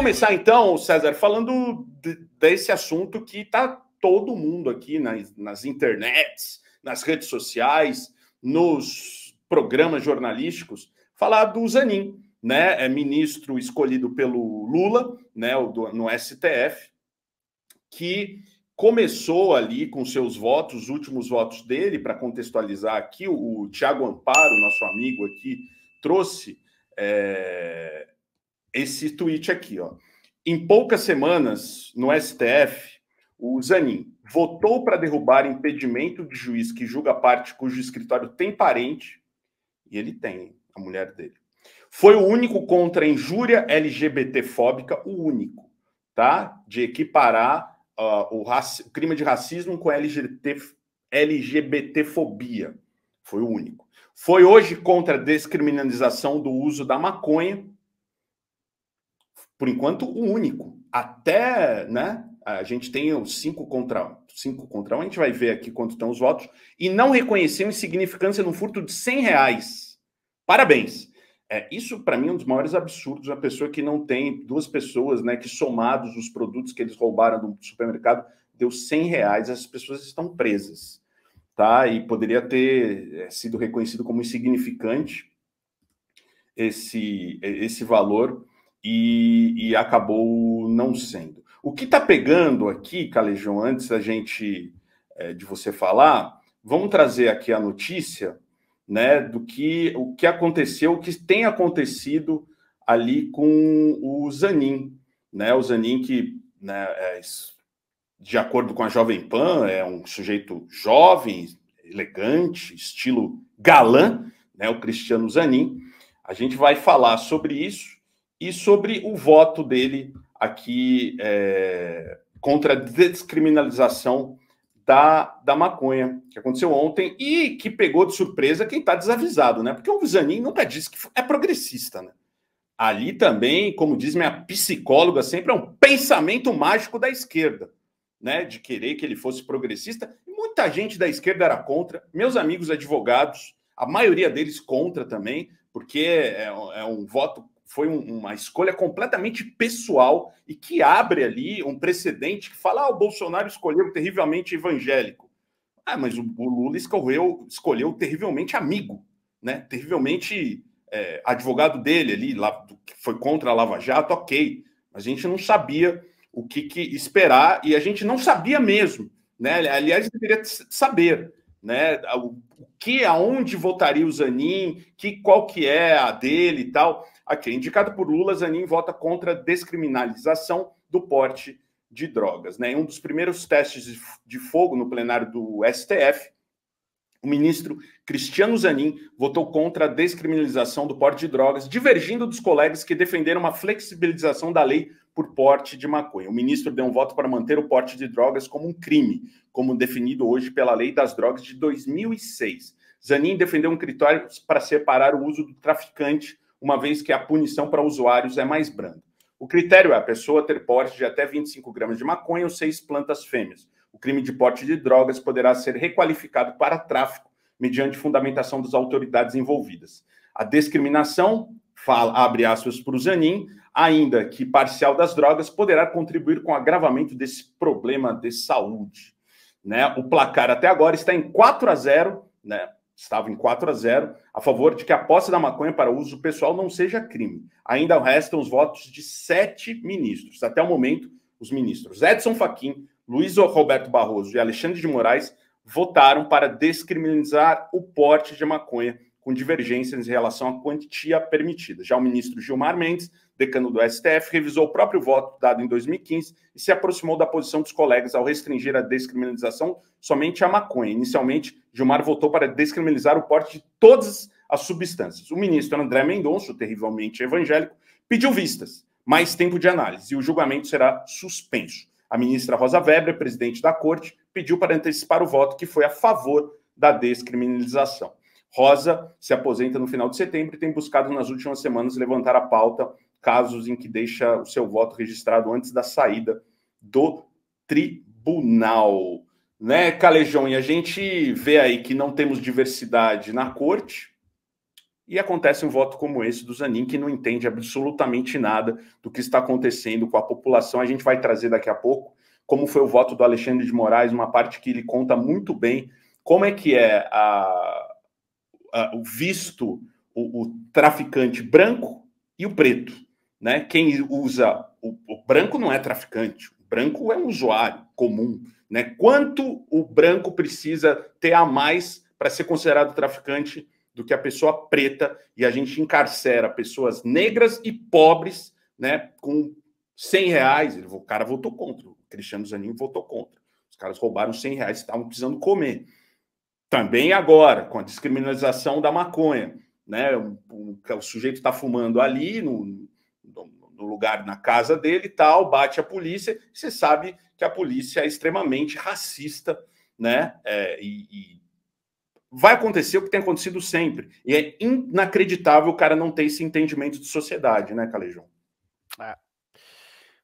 começar, então, César, falando desse assunto que está todo mundo aqui nas internets, nas redes sociais, nos programas jornalísticos, falar do Zanin, né? É ministro escolhido pelo Lula, né? No STF, que começou ali com seus votos, os últimos votos dele, para contextualizar aqui, o Tiago Amparo, nosso amigo aqui, trouxe esse tweet aqui, ó. Em poucas semanas, no STF, o Zanin votou para derrubar impedimento de juiz que julga parte cujo escritório tem parente, e ele tem, a mulher dele. Foi o único contra a injúria LGBTfóbica, o único, tá? De equiparar o crime de racismo com LGBTfobia. Foi o único. Foi hoje contra a descriminalização do uso da maconha, por enquanto, o único. Até, né, a gente tem os 5 contra 1, a gente vai ver aqui quanto estão os votos, e não reconheceu insignificância no furto de R$100. Parabéns. Isso, para mim, é um dos maiores absurdos. Uma pessoa que não tem, 2 pessoas, né, que somados os produtos que eles roubaram do supermercado, deu R$100, essas pessoas estão presas, tá? E poderia ter sido reconhecido como insignificante esse valor, e acabou não sendo. O que está pegando aqui, Calejão, antes da gente de você falar, vamos trazer aqui a notícia, né, o que aconteceu, o que tem acontecido ali com o Zanin, né? O Zanin que, né, de acordo com a Jovem Pan, é um sujeito jovem, elegante, estilo galã, né? O Cristiano Zanin. A gente vai falar sobre isso e sobre o voto dele aqui contra a descriminalização da maconha, que aconteceu ontem e que pegou de surpresa quem está desavisado, né? Porque o Zanin nunca disse que é progressista, né? Ali também, como diz minha psicóloga, sempre é um pensamento mágico da esquerda, né? De querer que ele fosse progressista. E muita gente da esquerda era contra, meus amigos advogados, a maioria deles contra também, porque é um voto, foi uma escolha completamente pessoal e que abre ali um precedente que fala: o Bolsonaro escolheu terrivelmente evangélico. Mas o Lula escolheu terrivelmente amigo, né? Terrivelmente advogado dele ali, lá, que foi contra a Lava Jato, ok. Mas a gente não sabia o que esperar e a gente não sabia mesmo, né? Aliás, deveria saber, né? Aonde votaria o Zanin, qual que é a dele e tal. Aqui, indicado por Lula, Zanin vota contra a descriminalização do porte de drogas, né? Em um dos primeiros testes de fogo no plenário do STF, o ministro Cristiano Zanin votou contra a descriminalização do porte de drogas, divergindo dos colegas que defenderam uma flexibilização da lei por porte de maconha. O ministro deu um voto para manter o porte de drogas como um crime, como definido hoje pela Lei das Drogas de 2006. Zanin defendeu um critério para separar o uso do traficante, uma vez que a punição para usuários é mais branda. O critério é a pessoa ter porte de até 25 gramas de maconha ou 6 plantas fêmeas. O crime de porte de drogas poderá ser requalificado para tráfico, mediante fundamentação das autoridades envolvidas. A descriminação, abre aspas para o Zanin, ainda que parcial das drogas, poderá contribuir com o agravamento desse problema de saúde, né? O placar até agora está em 4-0, né? Estava em 4-0, a favor de que a posse da maconha para uso pessoal não seja crime. Ainda restam os votos de 7 ministros. Até o momento, os ministros Edson Fachin, Luiz Roberto Barroso e Alexandre de Moraes votaram para descriminalizar o porte de maconha, com divergências em relação à quantia permitida. Já o ministro Gilmar Mendes, decano do STF, revisou o próprio voto dado em 2015 e se aproximou da posição dos colegas ao restringir a descriminalização somente à maconha. Inicialmente, Gilmar votou para descriminalizar o porte de todas as substâncias. O ministro André Mendonça, terrivelmente evangélico, pediu vistas, mais tempo de análise, e o julgamento será suspenso. A ministra Rosa Weber, presidente da corte, pediu para antecipar o voto, que foi a favor da descriminalização. Rosa se aposenta no final de setembro e tem buscado nas últimas semanas levantar a pauta, casos em que deixa o seu voto registrado antes da saída do tribunal. Né, Calejão? E a gente vê aí que não temos diversidade na corte, E acontece um voto como esse do Zanin, que não entende absolutamente nada do que está acontecendo com a população. A gente vai trazer daqui a pouco como foi o voto do Alexandre de Moraes, uma parte que ele conta muito bem como é que é o visto, o traficante branco e o preto. Né? Quem usa o branco não é traficante, o branco é um usuário comum. Né? Quanto o branco precisa ter a mais para ser considerado traficante do que a pessoa preta, e a gente encarcera pessoas negras e pobres, né, com R$100. O cara votou contra, o Cristiano Zanin votou contra. Os caras roubaram R$100, estavam precisando comer. Também agora, com a descriminalização da maconha, né? O sujeito está fumando ali no lugar, na casa dele e tal, bate a polícia, você sabe que a polícia é extremamente racista, né? E vai acontecer o que tem acontecido sempre. E é inacreditável o cara não ter esse entendimento de sociedade, né, Calejão?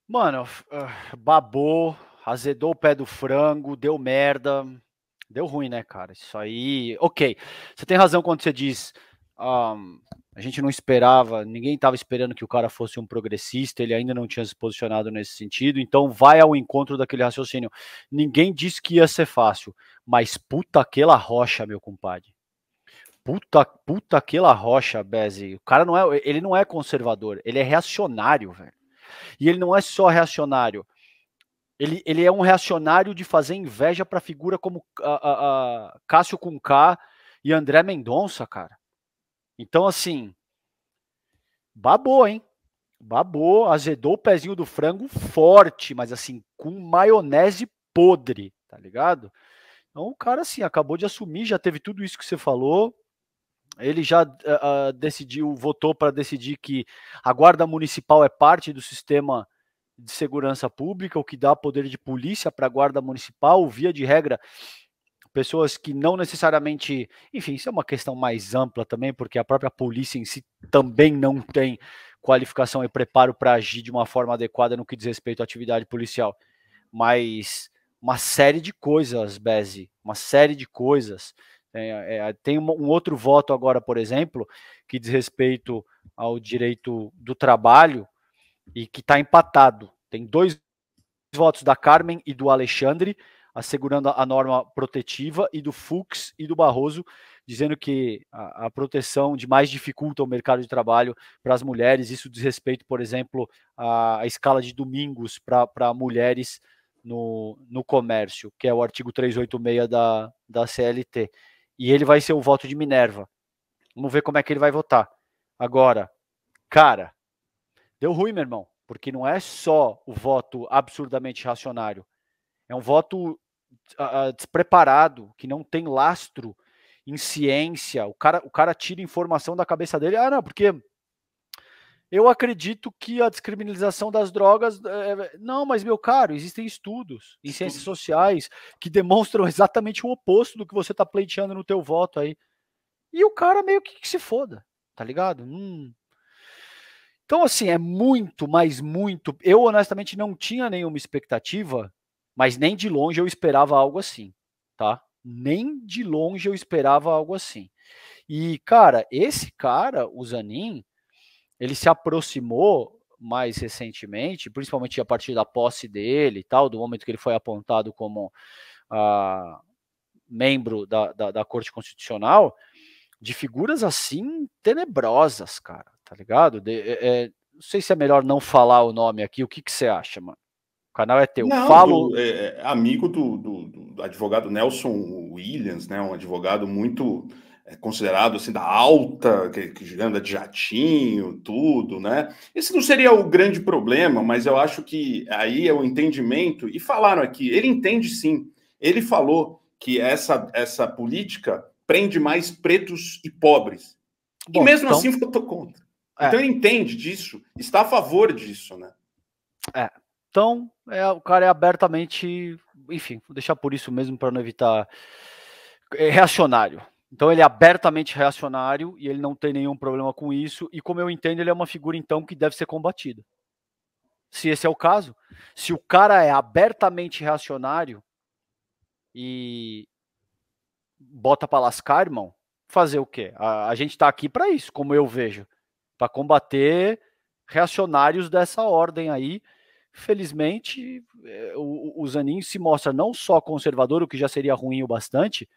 Mano, babou, azedou o pé do frango, deu merda. Deu ruim, né, cara? Isso aí. Ok. Você tem razão quando você diz. A gente não esperava, ninguém estava esperando que o cara fosse um progressista, ele ainda não tinha se posicionado nesse sentido, então vai ao encontro daquele raciocínio. Ninguém disse que ia ser fácil, mas puta aquela rocha, meu compadre. Puta aquela rocha, Bezi. O cara ele não é conservador, ele é reacionário, velho. E ele não é só reacionário. Ele é um reacionário de fazer inveja para figura como Cássio com K e André Mendonça, cara. Então, assim, babou, hein? Babou, azedou o pezinho do frango forte, mas assim, com maionese podre, tá ligado? Então o cara, assim, acabou de assumir, já teve tudo isso que você falou. Ele já decidiu, votou para decidir que a guarda municipal é parte do sistema de segurança pública, o que dá poder de polícia para a guarda municipal, via de regra, pessoas que não necessariamente, enfim, isso é uma questão mais ampla também, porque a própria polícia em si também não tem qualificação e preparo para agir de uma forma adequada no que diz respeito à atividade policial. Mas uma série de coisas, Bezi, uma série de coisas. Tem um outro voto agora, por exemplo, que diz respeito ao direito do trabalho e que está empatado. Tem 2 votos da Carmen e do Alexandre, assegurando a norma protetiva, e do Fux e do Barroso, dizendo que a proteção demais dificulta o mercado de trabalho para as mulheres. Isso diz respeito, por exemplo, à escala de domingos para mulheres no comércio, que é o artigo 386 da CLT. E ele vai ser o voto de Minerva. Vamos ver como é que ele vai votar. Agora, cara, deu ruim, meu irmão, porque não é só o voto absurdamente racionário, é um voto despreparado, que não tem lastro em ciência. O cara tira informação da cabeça dele. Não, porque eu acredito que a descriminalização das drogas. Não, mas, meu caro, existem estudos em ciências sociais que demonstram exatamente o oposto do que você está pleiteando no teu voto aí. E o cara meio que se foda, tá ligado? Então, assim, é muito, mas muito. Eu, honestamente, não tinha nenhuma expectativa, mas nem de longe eu esperava algo assim, tá? Nem de longe eu esperava algo assim. E, cara, esse cara, o Zanin, ele se aproximou mais recentemente, principalmente a partir da posse dele e tal, do momento que ele foi apontado como membro da Corte Constitucional, de figuras assim tenebrosas, cara, tá ligado? Não sei se é melhor não falar o nome aqui, o que você acha, mano? O canal é teu. Não, Falo. amigo do advogado Nelson Williams, né? Um advogado muito considerado assim da alta, que anda de jatinho, tudo, né? Esse não seria o grande problema, mas eu acho que aí é o entendimento, e falaram aqui, ele entende sim. Ele falou que essa política prende mais pretos e pobres. E Bom, mesmo então. assim votou contra. Então ele entende disso, está a favor disso, né? Então, o cara é abertamente. Enfim, vou deixar por isso mesmo para não evitar. Reacionário. Então ele é abertamente reacionário e ele não tem nenhum problema com isso. E como eu entendo, ele é uma figura, então, que deve ser combatida. Se esse é o caso, se o cara é abertamente reacionário e bota pra lascar, irmão, fazer o quê? A gente está aqui para isso, como eu vejo, para combater reacionários dessa ordem aí. Felizmente, o Zanin se mostra não só conservador, o que já seria ruim o bastante,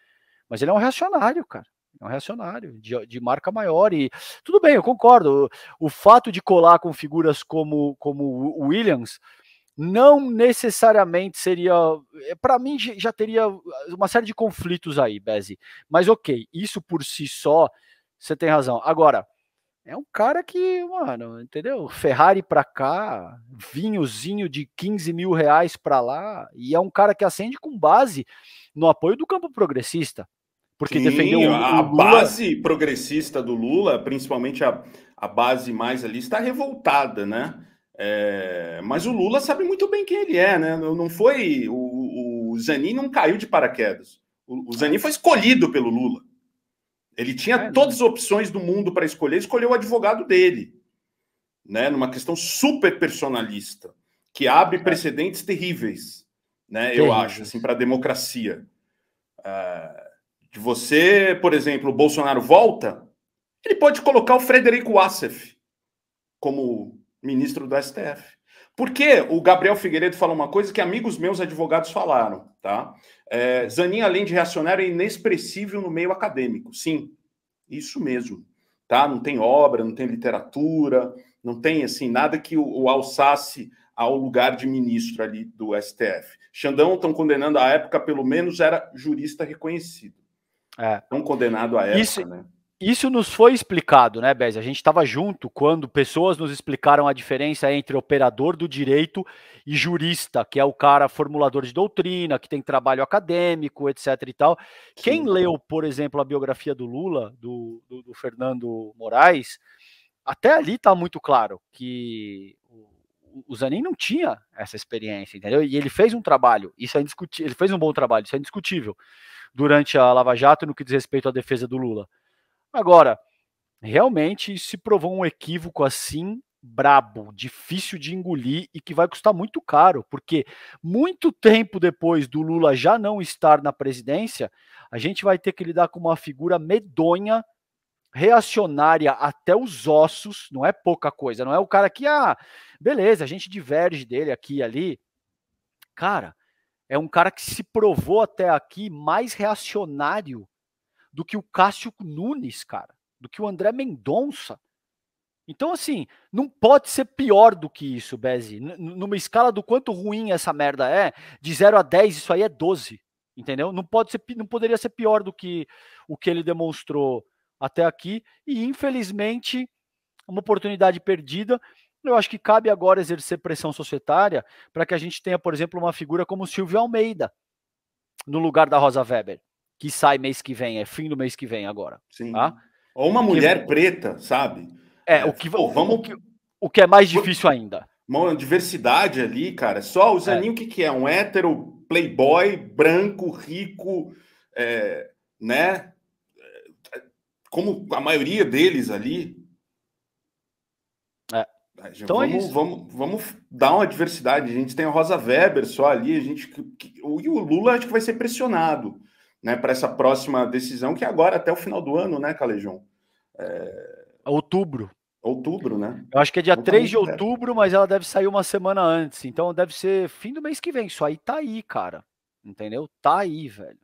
mas ele é um reacionário, cara. É um reacionário de marca maior. E tudo bem, eu concordo. O fato de colar com figuras como o Williams não necessariamente seria. Para mim, já teria uma série de conflitos aí, Bezi. Mas ok, isso por si só, você tem razão. Agora, é um cara que, mano, entendeu? Ferrari pra cá, vinhozinho de 15 mil reais pra lá, e é um cara que acende com base no apoio do campo progressista, porque defendeu Sim, o a Lula. base progressista do Lula, principalmente a base mais ali, está revoltada, né? Mas o Lula sabe muito bem quem ele é, né? Não foi. O Zanin não caiu de paraquedas. O Zanin foi escolhido pelo Lula. Ele tinha todas as opções do mundo para escolher, escolheu o advogado dele, né? Numa questão super personalista, que abre precedentes terríveis, né? Eu acho, assim, para a democracia. De você, por exemplo, o Bolsonaro volta, ele pode colocar o Frederico Wassef como ministro do STF. Porque o Gabriel Figueiredo fala uma coisa que amigos meus advogados falaram, tá? Zanin, além de reacionário, é inexpressível no meio acadêmico. Sim, isso mesmo, tá? Não tem obra, não tem literatura, não tem, assim, nada que o alçasse ao lugar de ministro ali do STF. Xandão estão condenando à época, pelo menos era jurista reconhecido. Não condenado à época, né? Isso nos foi explicado, né, Bez? A gente estava junto quando pessoas nos explicaram a diferença entre operador do direito e jurista, que é o cara formulador de doutrina, que tem trabalho acadêmico, etc. e tal. Sim. Quem leu, por exemplo, a biografia do Lula, do Fernando Moraes, até ali está muito claro que o Zanin não tinha essa experiência, entendeu? E ele fez um trabalho, isso é indiscutível, ele fez um bom trabalho, isso é indiscutível, durante a Lava Jato no que diz respeito à defesa do Lula. Agora, realmente se provou um equívoco assim brabo, difícil de engolir e que vai custar muito caro, porque muito tempo depois do Lula já não estar na presidência, a gente vai ter que lidar com uma figura medonha, reacionária até os ossos, não é pouca coisa, não é o cara que, beleza, a gente diverge dele aqui e ali. Cara, é um cara que se provou até aqui mais reacionário do que o Cássio Nunes, cara, do que o André Mendonça. Então, assim, não pode ser pior do que isso, Bezi. Numa escala do quanto ruim essa merda é, de 0 a 10, isso aí é 12, entendeu? Não poderia ser pior do que o que ele demonstrou até aqui, e infelizmente, uma oportunidade perdida. Eu acho que cabe agora exercer pressão societária para que a gente tenha, por exemplo, uma figura como Silvio Almeida, no lugar da Rosa Weber, que sai mês que vem, é fim do mês que vem agora. Sim. Tá? Ou uma mulher preta, sabe? O que é mais difícil ainda. Uma diversidade ali, cara. Só o Zanin, o que é? Um hétero playboy, branco, rico, né? Como a maioria deles ali. Então vamos dar uma diversidade. A gente tem a Rosa Weber só ali, e o Lula acho que vai ser pressionado, né, para essa próxima decisão, que é agora até o final do ano, né, Calejão? Outubro. Outubro, né? Eu acho que é dia 3 de outubro, mas ela deve sair uma semana antes. Então deve ser fim do mês que vem. Isso aí tá aí, cara. Entendeu? Tá aí, velho.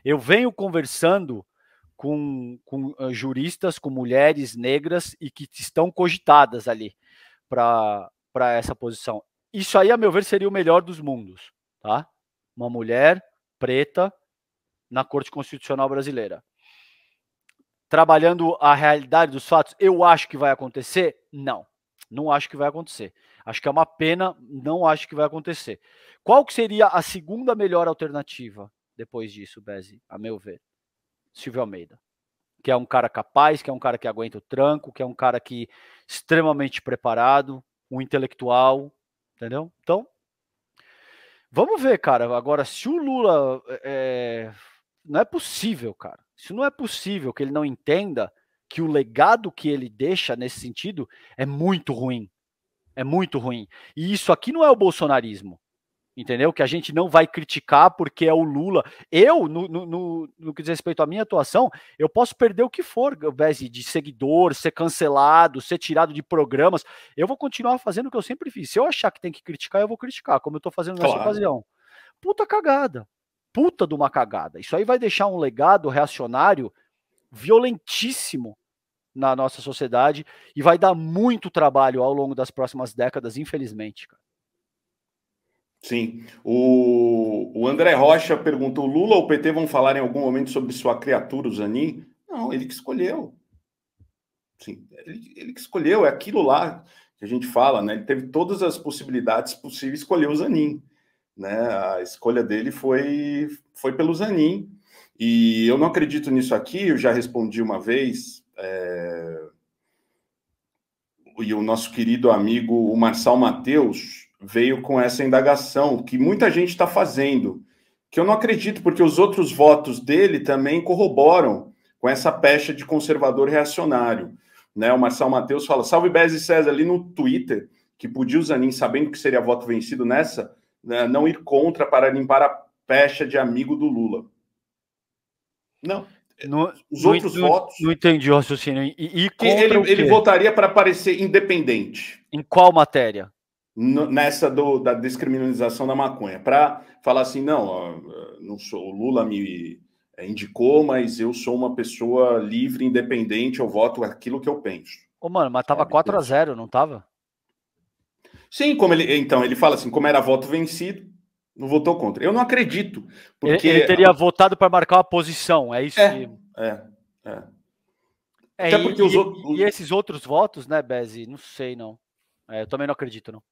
Eu venho conversando com juristas, com mulheres negras e que estão cogitadas ali para essa posição. Isso aí, a meu ver, seria o melhor dos mundos, tá? Uma mulher preta na Corte Constitucional Brasileira. Trabalhando a realidade dos fatos, eu acho que vai acontecer? Não acho que vai acontecer. Acho que é uma pena, não acho que vai acontecer. Qual que seria a segunda melhor alternativa depois disso, Bezi, a meu ver? Silvio Almeida, que é um cara capaz, que é um cara que aguenta o tranco, que é um cara que extremamente preparado, um intelectual, entendeu? Então, vamos ver, cara. Agora, se o Lula... não é possível, cara. Isso não é possível que ele não entenda que o legado que ele deixa nesse sentido é muito ruim. É muito ruim. E isso aqui não é o bolsonarismo. entendeu? Que a gente não vai criticar porque é o Lula. Eu, no que diz respeito à minha atuação, eu posso perder o que for, Bezi, de seguidor, ser cancelado, ser tirado de programas. Eu vou continuar fazendo o que eu sempre fiz. Se eu achar que tem que criticar, eu vou criticar, como eu tô fazendo nessa ocasião. Puta cagada. Puta de uma cagada. Isso aí vai deixar um legado reacionário violentíssimo na nossa sociedade e vai dar muito trabalho ao longo das próximas décadas, infelizmente, cara. Sim. O André Rocha perguntou: Lula ou PT vão falar em algum momento sobre sua criatura, o Zanin? Não, ele que escolheu. Sim, ele que escolheu, é aquilo lá que a gente fala, né? Ele teve todas as possibilidades possíveis, escolheu o Zanin, né? A escolha dele foi pelo Zanin. E eu não acredito nisso aqui, eu já respondi uma vez. E o nosso querido amigo, o Marçal Mateus, veio com essa indagação que muita gente está fazendo, que eu não acredito, porque os outros votos dele também corroboram com essa pecha de conservador reacionário. Né? O Marçal Mateus fala: salve Bezi César, ali no Twitter, que podia o Zanin, sabendo que seria voto vencido nessa, né, não ir contra para limpar a pecha de amigo do Lula. Não. Os outros votos... Não entendi o raciocínio. E contra ele votaria para parecer independente. Em qual matéria? Nessa da descriminalização da maconha. Para falar assim, não sou, o Lula me indicou, mas eu sou uma pessoa livre, independente, eu voto aquilo que eu penso. Ô, mano, mas tava 4-0, não tava? Sim, então, ele fala assim, como era voto vencido, não votou contra. Eu não acredito, porque... Ele teria votado para marcar uma posição, é isso que... Até porque e esses outros votos, né, Bezi? Não sei, não. Eu também não acredito, não.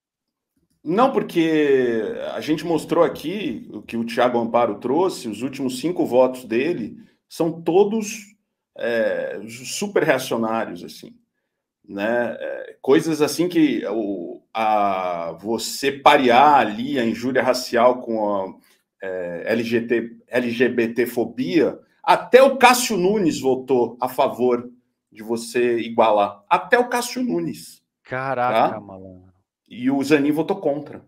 Não, porque a gente mostrou aqui, o que o Thiago Amparo trouxe, os últimos 5 votos dele são todos super reacionários, assim. Né? Coisas assim que você parear ali a injúria racial com a LGBTfobia, até o Cássio Nunes votou a favor de você igualar. Até o Cássio Nunes. Caraca, malandro. E o Zanin votou contra.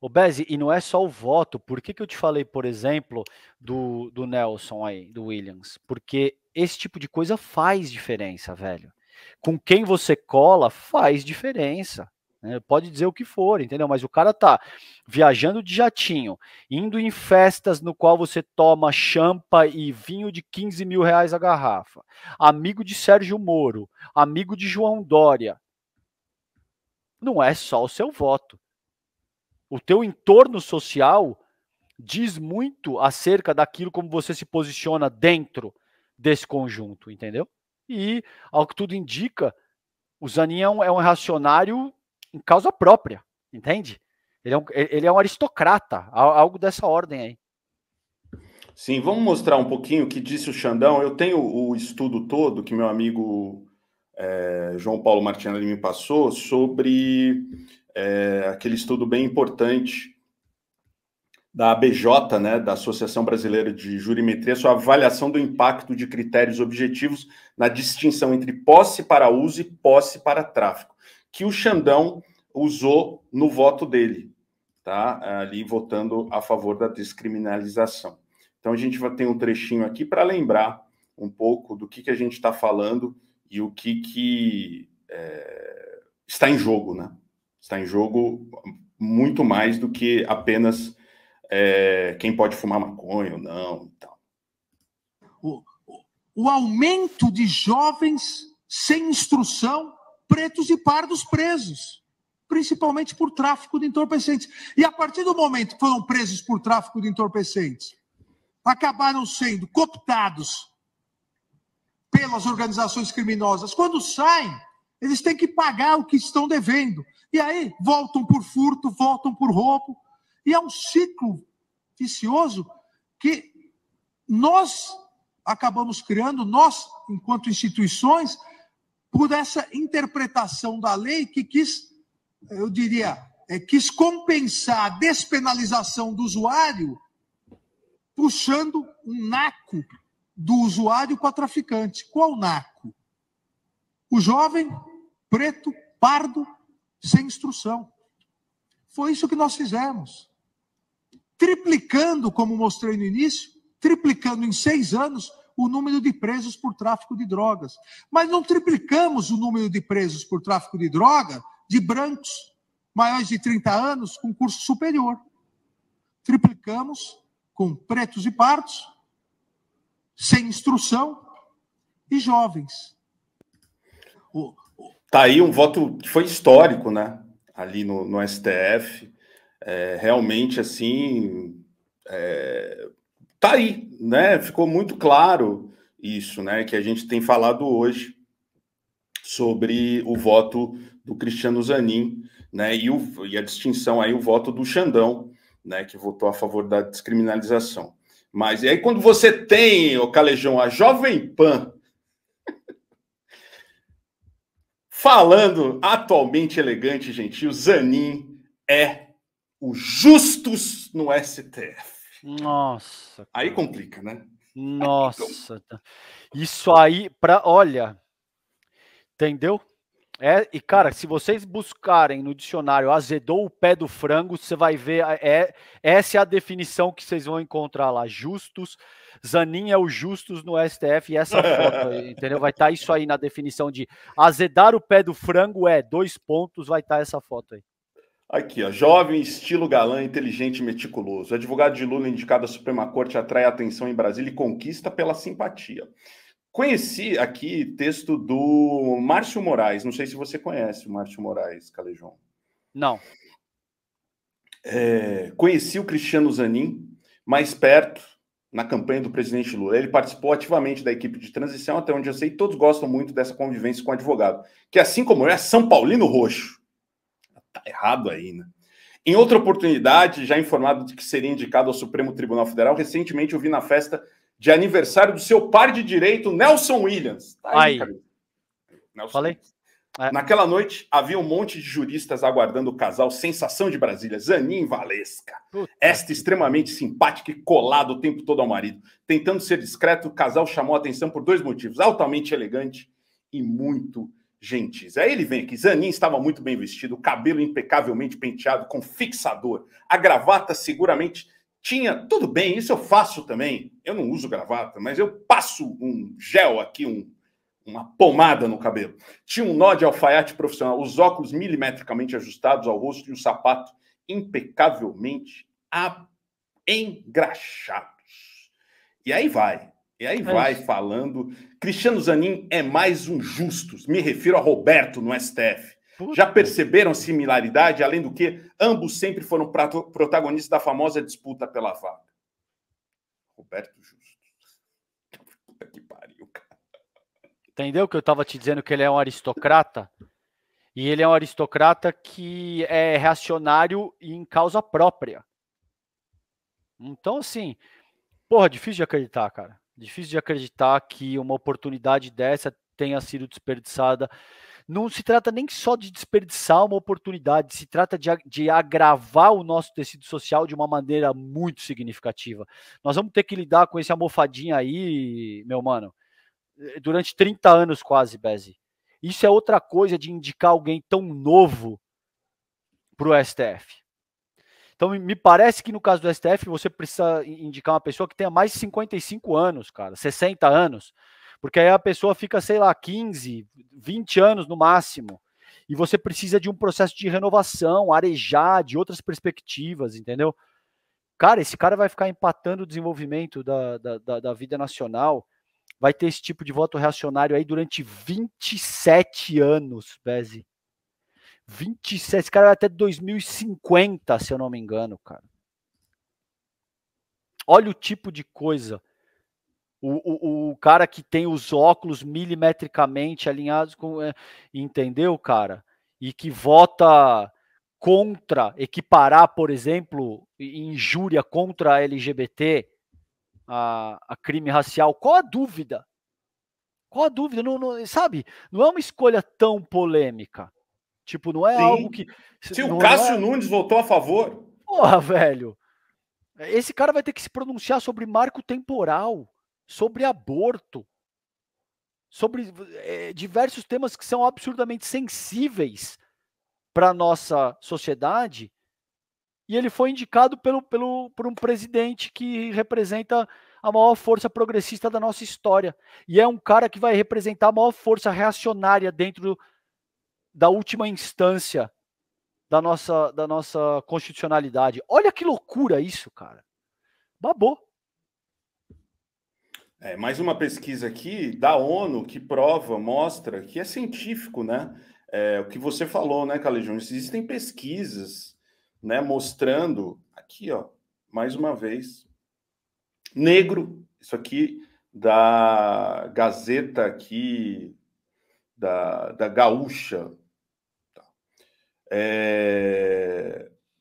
Ô, Bezi, e não é só o voto. Por que eu te falei, por exemplo, do Nelson aí, do Williams? Porque esse tipo de coisa faz diferença, velho. Com quem você cola faz diferença. Né? Pode dizer o que for, entendeu? Mas o cara tá viajando de jatinho, indo em festas no qual você toma champa e vinho de 15 mil reais a garrafa. Amigo de Sérgio Moro, amigo de João Dória. Não é só o seu voto. O teu entorno social diz muito acerca daquilo como você se posiciona dentro desse conjunto, entendeu? E, ao que tudo indica, o Zanin é um reacionário em causa própria, entende? Ele é um aristocrata, algo dessa ordem aí. Sim, vamos mostrar um pouquinho o que disse o Xandão. Eu tenho o estudo todo que meu amigo João Paulo Martinelli me passou sobre aquele estudo bem importante da ABJ, né, da Associação Brasileira de Jurimetria, sobre a avaliação do impacto de critérios objetivos na distinção entre posse para uso e posse para tráfico, que o Xandão usou no voto dele, tá? Ali votando a favor da descriminalização. Então a gente vai ter um trechinho aqui para lembrar um pouco do que a gente está falando e o que está em jogo, né? Está em jogo muito mais do que apenas quem pode fumar maconha ou não. Então. O aumento de jovens sem instrução, pretos e pardos presos, principalmente por tráfico de entorpecentes. E a partir do momento que foram presos por tráfico de entorpecentes, acabaram sendo cooptados pelas organizações criminosas. Quando saem, eles têm que pagar o que estão devendo. E aí voltam por furto, voltam por roubo. E é um ciclo vicioso que nós acabamos criando, nós, enquanto instituições, por essa interpretação da lei que quis, eu diria, quis compensar a despenalização do usuário, puxando um naco do usuário para o traficante. Qual naco? O jovem, preto, pardo, sem instrução. Foi isso que nós fizemos. triplicando, como mostrei no início, triplicando em 6 anos o número de presos por tráfico de drogas. Mas não triplicamos o número de presos por tráfico de droga de brancos maiores de 30 anos com curso superior. Triplicamos com pretos e pardos, sem instrução e jovens. Tá aí um voto que foi histórico, né? Ali no STF. Realmente, assim, tá aí, né? Ficou muito claro isso, né? Que a gente tem falado hoje sobre o voto do Cristiano Zanin, né? E a distinção aí, o voto do Xandão, né? Que votou a favor da descriminalização. Mas e aí, quando você tem, ô Calejão, a Jovem Pan falando atualmente elegante e gentil, Zanin é o Justus no STF. Nossa. Aí complica, né? Nossa. Isso aí, olha, entendeu? E, cara, se vocês buscarem no dicionário azedou o pé do frango, você vai ver, essa é a definição que vocês vão encontrar lá. Justus, Zanin é o Justus no STF, e essa foto aí, entendeu? Vai estar isso aí na definição de azedar o pé do frango, 2 pontos, vai estar essa foto aí. Aqui, ó, jovem, estilo galã, inteligente e meticuloso. Advogado de Lula indicado à Suprema Corte atrai atenção em Brasília e conquista pela simpatia. Conheci aqui texto do Márcio Moraes. Não sei se você conhece o Márcio Moraes, Calejão. Não. Conheci o Cristiano Zanin mais perto na campanha do presidente Lula. Ele participou ativamente da equipe de transição, até onde eu sei, todos gostam muito dessa convivência com o advogado, que assim como eu, é São Paulino roxo. Tá errado aí, né? Em outra oportunidade, já informado de que seria indicado ao Supremo Tribunal Federal, recentemente eu vi na festa de aniversário do seu par de direito, Nelson Williams. Tá aí, cara. Nelson Falei? Williams. Naquela noite, havia um monte de juristas aguardando o casal Sensação de Brasília, Zanin e Valesca. Esta extremamente simpática e colada o tempo todo ao marido. Tentando ser discreto, o casal chamou a atenção por 2 motivos. Altamente elegante e muito gentis. Aí ele vem aqui. Zanin estava muito bem vestido, o cabelo impecavelmente penteado com fixador. A gravata seguramente tinha... Tudo bem, isso eu faço também. Eu não uso gravata, mas eu passo um gel aqui, uma pomada no cabelo. Tinha um nó de alfaiate profissional, os óculos milimetricamente ajustados ao rosto e o sapato impecavelmente engraxados. E aí vai. E aí vai falando... Cristiano Zanin é mais um Justus. Me refiro a Roberto no STF. Já perceberam a similaridade? Além do que, ambos sempre foram protagonistas da famosa disputa pela vaga. Roberto Justus. Puta que pariu, cara. Entendeu que eu estava te dizendo que ele é um aristocrata? E ele é um aristocrata que é reacionário em causa própria. Então, assim, porra, difícil de acreditar, cara. Difícil de acreditar que uma oportunidade dessa tenha sido desperdiçada. Não se trata nem só de desperdiçar uma oportunidade, se trata de agravar o nosso tecido social de uma maneira muito significativa. Nós vamos ter que lidar com esse almofadinha aí, meu mano, durante 30 anos quase, Bezi. Isso é outra coisa de indicar alguém tão novo para o STF. Então, me parece que no caso do STF, você precisa indicar uma pessoa que tenha mais de 55 anos, cara, 60 anos, porque aí a pessoa fica, sei lá, 15, 20 anos no máximo, e você precisa de um processo de renovação, arejar, de outras perspectivas, entendeu? Cara, esse cara vai ficar empatando o desenvolvimento da vida nacional, vai ter esse tipo de voto reacionário aí durante 27 anos, Bezi. 27, esse cara vai até 2050, se eu não me engano, cara. Olha o tipo de coisa. O cara que tem os óculos milimetricamente alinhados com... entendeu, cara? E que vota contra, equiparar, por exemplo, injúria contra a LGBT, a crime racial. Qual a dúvida? Qual a dúvida? Não, sabe? Não é uma escolha tão polêmica. Tipo, não é algo que... Se o Cássio Nunes votou a favor. Porra, velho. Esse cara vai ter que se pronunciar sobre marco temporal, sobre aborto, sobre diversos temas que são absurdamente sensíveis para a nossa sociedade e ele foi indicado por um presidente que representa a maior força progressista da nossa história. E é um cara que vai representar a maior força reacionária dentro da última instância da nossa constitucionalidade. Olha que loucura isso, cara. Babou. Mais uma pesquisa aqui da ONU que mostra que é científico, né? O que você falou, né, Calejão? Existem pesquisas, né, mostrando aqui, ó, mais uma vez, negro, isso aqui da Gazeta aqui da Gaúcha.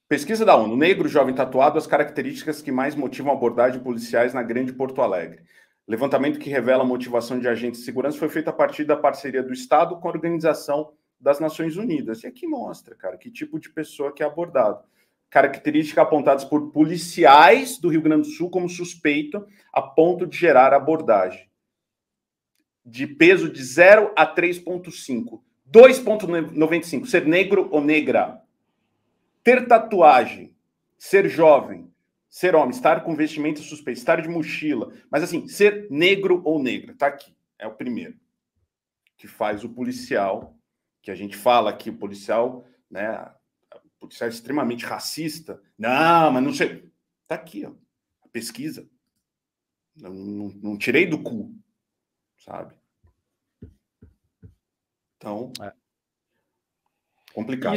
Pesquisa da ONU, negro jovem tatuado, as características que mais motivam a abordagem de policiais na Grande Porto Alegre. Levantamento que revela a motivação de agentes de segurança foi feito a partir da parceria do Estado com a Organização das Nações Unidas. E aqui mostra, cara, que tipo de pessoa que é abordado. Características apontadas por policiais do Rio Grande do Sul como suspeito a ponto de gerar abordagem. De peso de 0 a 3,5. 2,95. Ser negro ou negra. Ter tatuagem. Ser jovem. Ser homem, estar com vestimenta suspeita, estar de mochila. Mas assim, ser negro ou negra. Tá aqui. É o primeiro. Que faz o policial, que a gente fala aqui, o policial, né? O policial é extremamente racista. Não, mas não sei. Tá aqui, ó. A pesquisa. Não tirei do cu. Sabe? Então, complicado.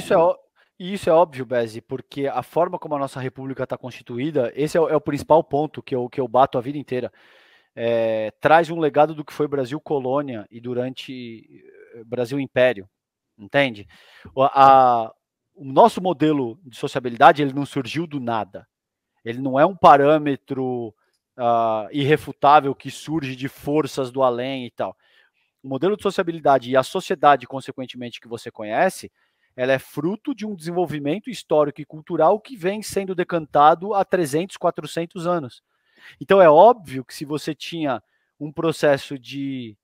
Isso é óbvio, Bezi, porque a forma como a nossa república está constituída, esse é o principal ponto que eu bato a vida inteira. Traz um legado do que foi Brasil colônia e durante Brasil império, entende? O nosso modelo de sociabilidade, ele não surgiu do nada. Ele não é um parâmetro irrefutável que surge de forças do além e tal. O modelo de sociabilidade e a sociedade, consequentemente, que você conhece, ela é fruto de um desenvolvimento histórico e cultural que vem sendo decantado há 300, 400 anos. Então é óbvio que se você tinha um processo de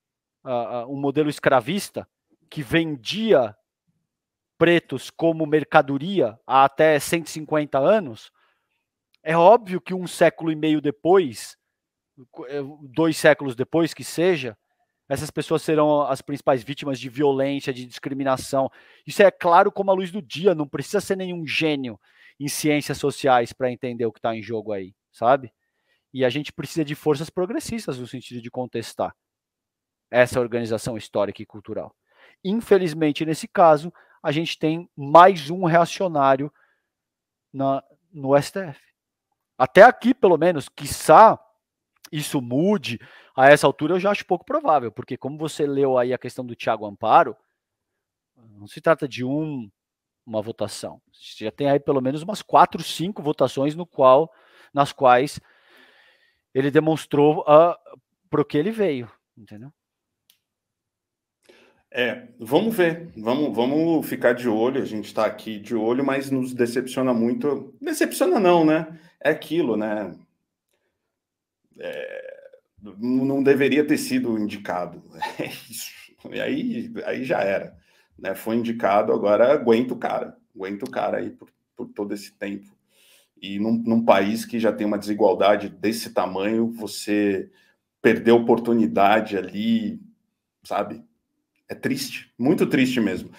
um modelo escravista que vendia pretos como mercadoria há até 150 anos, é óbvio que um século e meio depois, 2 séculos depois que seja, essas pessoas serão as principais vítimas de violência, de discriminação. Isso é claro como a luz do dia, não precisa ser nenhum gênio em ciências sociais para entender o que está em jogo aí, sabe? E a gente precisa de forças progressistas no sentido de contestar essa organização histórica e cultural. Infelizmente, nesse caso, a gente tem mais um reacionário no STF. Até aqui, pelo menos, quiçá isso mude, a essa altura eu já acho pouco provável, porque como você leu aí a questão do Thiago Amparo, não se trata de uma votação. Você já tem aí pelo menos umas 4, 5 votações nas quais ele demonstrou para o que ele veio, entendeu? Vamos ver, vamos ficar de olho, a gente está aqui de olho, mas nos decepciona muito. Decepciona não, né? É aquilo, né? Não deveria ter sido indicado. E aí já era. Né? Foi indicado, agora aguenta o cara aí por todo esse tempo. E num país que já tem uma desigualdade desse tamanho, você perder oportunidade ali, sabe? É triste, muito triste mesmo.